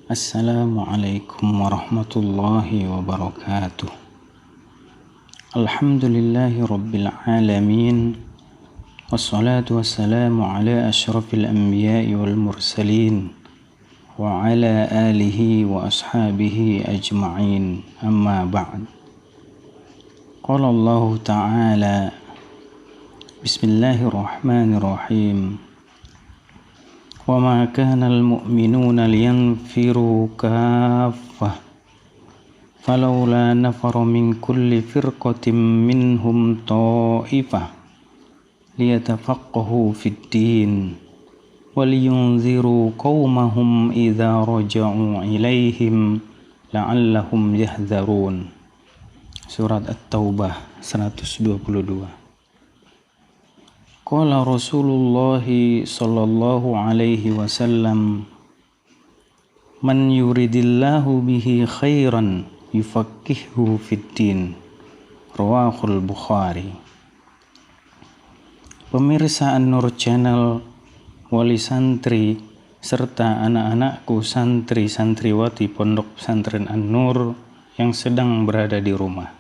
Assalamualaikum warahmatullahi wabarakatuh. Alhamdulillahi rabbil alamin. Wassalatu wassalamu ala asyrafil anbiya'i wal mursalin wa ala alihi wa ashabihi ajma'in. Amma ba'd. Qala Allah ta'ala, Bismillahirrahmanirrahim. وَمَا كَانَ الْمُؤْمِنُونَ لِيَنْفِرُوا كَافَّةً فَلَوْلَا نَفَرَ مِنْ كُلِّ فِرْقَةٍ مِّنْهُمْ طَائِفَةٌ لِيَتَفَقَّهُوا فِي الدِّينِ وَلِيُنْذِرُوا قَوْمَهُمْ إِذَا رَجَعُوا إِلَيْهِمْ لَعَلَّهُمْ يَحْذَرُونَ. Surat At-Taubah 122. Qala Rasulullah sallallahu alaihi wasallam, man yuridillahu bihi khairan yufaqqihhu fid din. Rawahul Bukhari. Pemirsa An-Nur Channel, wali santri serta anak-anakku santri-santriwati Pondok Pesantren An-Nur yang sedang berada di rumah.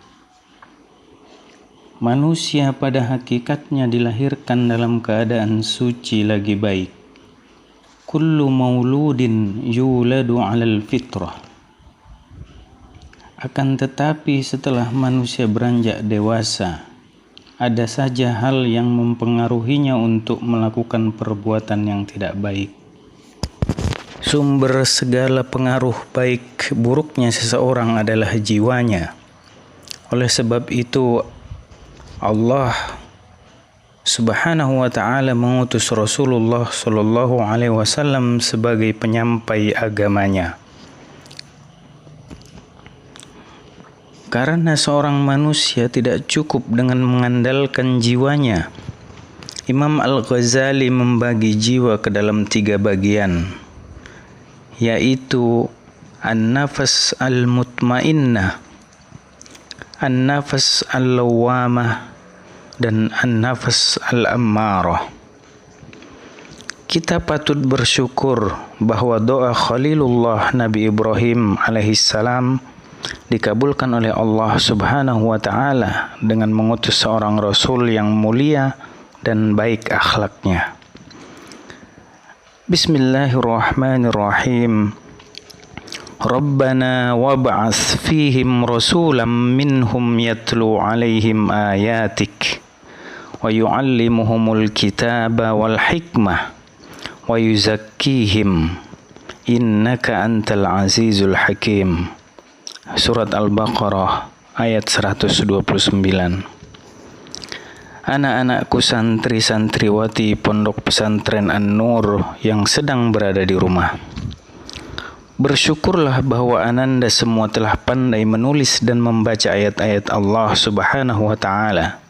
Manusia pada hakikatnya dilahirkan dalam keadaan suci lagi baik. Kullu mauludin yuladu 'alal fitrah. Akan tetapi setelah manusia beranjak dewasa, ada saja hal yang mempengaruhinya untuk melakukan perbuatan yang tidak baik. Sumber segala pengaruh baik buruknya seseorang adalah jiwanya. Oleh sebab itu Allah Subhanahu wa ta'ala mengutus Rasulullah sallallahu alaihi wasallam sebagai penyampai agamanya. Karena seorang manusia tidak cukup dengan mengandalkan jiwanya. Imam Al-Ghazali membagi jiwa ke dalam 3 bagian, yaitu an-nafas al-mutmainnah, an-nafas al-lawamah, dan an-nafas al-ammarah. Kita patut bersyukur bahwa doa Khalilullah Nabi Ibrahim alaihissalam dikabulkan oleh Allah Subhanahu wa ta'ala dengan mengutus seorang Rasul yang mulia dan baik akhlaknya. Bismillahirrahmanirrahim. Rabbana wab'ats fihim rasulan minhum yatlu 'alaihim ayatik wa yu'allimuhumul kitaba wal hikmah wa yuzakkihim innaka antal azizul hakim. Surat Al-Baqarah ayat 129. Anak-anakku santri-santriwati Pondok Pesantren An-Nur yang sedang berada di rumah, bersyukurlah bahwa Ananda semua telah pandai menulis dan membaca ayat-ayat Allah Subhanahu wa ta'ala.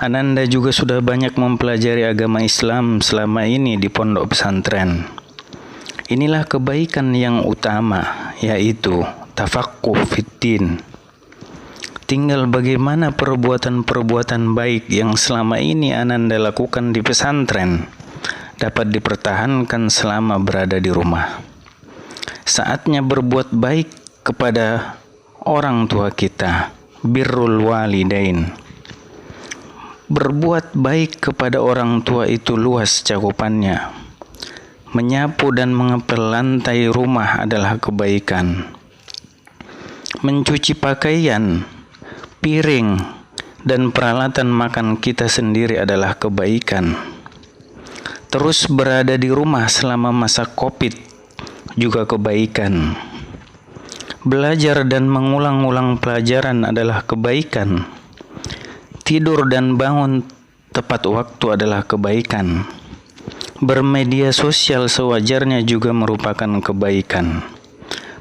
Ananda juga sudah banyak mempelajari agama Islam selama ini di pondok pesantren. Inilah kebaikan yang utama, yaitu tafaqquh fiddin. Tinggal bagaimana perbuatan-perbuatan baik yang selama ini Ananda lakukan di pesantren dapat dipertahankan selama berada di rumah. Saatnya berbuat baik kepada orang tua kita, birrul walidain. Berbuat baik kepada orang tua itu luas cakupannya. Menyapu dan mengepel lantai rumah adalah kebaikan. Mencuci pakaian, piring, dan peralatan makan kita sendiri adalah kebaikan. Terus berada di rumah selama masa Covid juga kebaikan. Belajar dan mengulang-ulang pelajaran adalah kebaikan. Tidur dan bangun tepat waktu adalah kebaikan. Bermedia sosial sewajarnya juga merupakan kebaikan.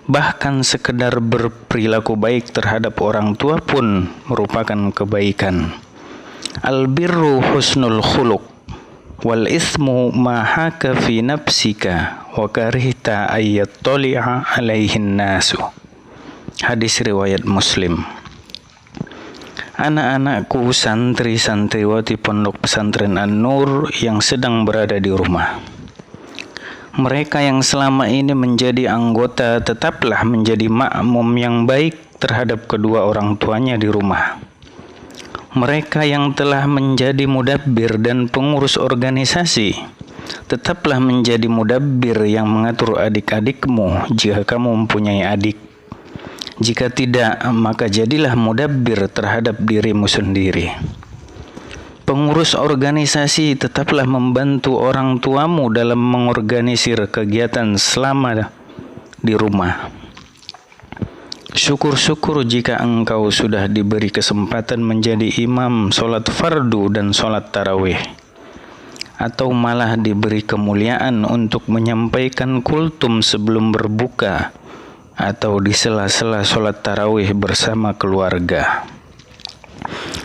Bahkan sekedar berperilaku baik terhadap orang tua pun merupakan kebaikan. Al-birru husnul khuluq wal ismu ma haka fi nafsika wa karihta ayyattali'a alaihin nasu. Hadis riwayat Muslim. Anak-anakku santri-santriwati Pondok Pesantren An-Nur yang sedang berada di rumah, Mereka yang selama ini menjadi anggota tetaplah menjadi makmum yang baik terhadap kedua orang tuanya di rumah. Mereka yang telah menjadi mudabbir dan pengurus organisasi, tetaplah menjadi mudabbir yang mengatur adik-adikmu jika kamu mempunyai adik. Jika tidak, maka jadilah mudabbir terhadap dirimu sendiri. Pengurus organisasi tetaplah membantu orang tuamu dalam mengorganisir kegiatan selama di rumah. Syukur-syukur jika engkau sudah diberi kesempatan menjadi imam sholat fardu dan sholat tarawih, atau malah diberi kemuliaan untuk menyampaikan kultum sebelum berbuka atau di sela-sela sholat tarawih bersama keluarga.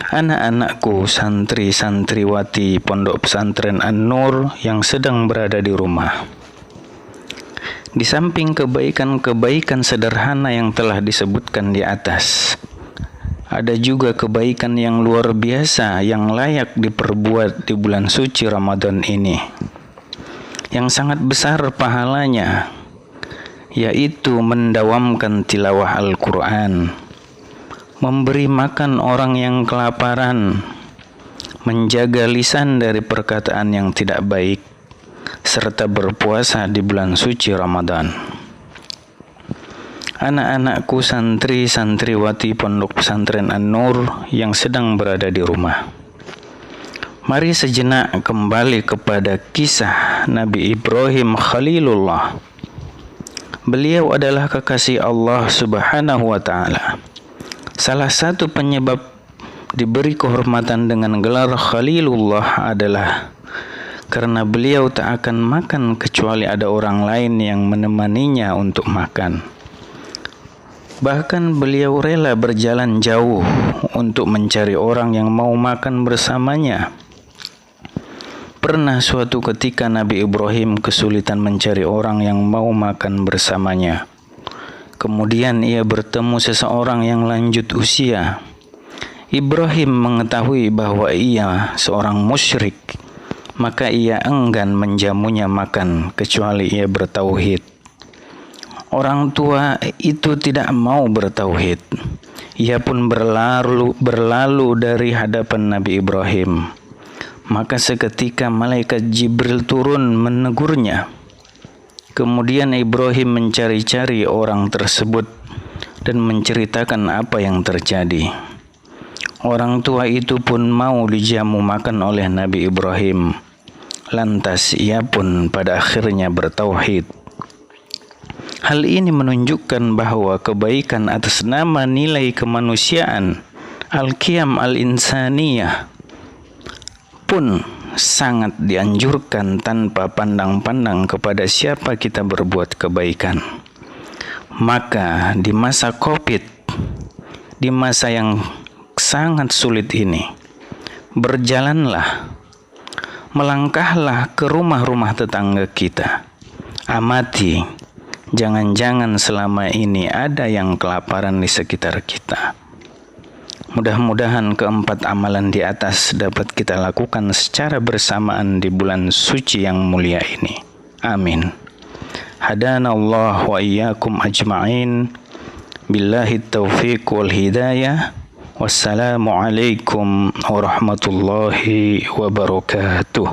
Anak-anakku santri-santriwati Pondok Pesantren An-Nur yang sedang berada di rumah, di samping kebaikan-kebaikan sederhana yang telah disebutkan di atas, ada juga kebaikan yang luar biasa yang layak diperbuat di bulan suci Ramadan ini, yang sangat besar pahalanya, yaitu mendawamkan tilawah Al-Quran, memberi makan orang yang kelaparan, menjaga lisan dari perkataan yang tidak baik, serta berpuasa di bulan suci Ramadan. Anak-anakku santri-santriwati Pondok Pesantren An-Nur yang sedang berada di rumah, mari sejenak kembali kepada kisah Nabi Ibrahim Khalilullah. Beliau adalah kekasih Allah Subhanahu wa Ta'ala. Salah satu penyebab diberi kehormatan dengan gelar Khalilullah adalah karena beliau tak akan makan kecuali ada orang lain yang menemaninya untuk makan. Bahkan beliau rela berjalan jauh untuk mencari orang yang mau makan bersamanya. Pernah suatu ketika Nabi Ibrahim kesulitan mencari orang yang mau makan bersamanya. Kemudian ia bertemu seseorang yang lanjut usia. Ibrahim mengetahui bahwa ia seorang musyrik, maka ia enggan menjamunya makan kecuali ia bertauhid. Orang tua itu tidak mau bertauhid. Ia pun berlalu dari hadapan Nabi Ibrahim. Maka seketika malaikat Jibril turun menegurnya. Kemudian Ibrahim mencari-cari orang tersebut dan menceritakan apa yang terjadi. Orang tua itu pun mau dijamu makan oleh Nabi Ibrahim. Lantas ia pun pada akhirnya bertauhid. Hal ini menunjukkan bahwa kebaikan atas nama nilai kemanusiaan, al-qiyam al-insaniyah, pun sangat dianjurkan tanpa pandang-pandang kepada siapa kita berbuat kebaikan. Maka di masa COVID, di masa yang sangat sulit ini, berjalanlah, melangkahlah ke rumah-rumah tetangga kita. Amati, jangan-jangan selama ini ada yang kelaparan di sekitar kita. Mudah-mudahan keempat amalan di atas dapat kita lakukan secara bersamaan di bulan suci yang mulia ini. Amin. Hadanallah wa iyyakum ajma'in. Billahi taufiq wal hidayah. Wassalamualaikum warahmatullahi wabarakatuh.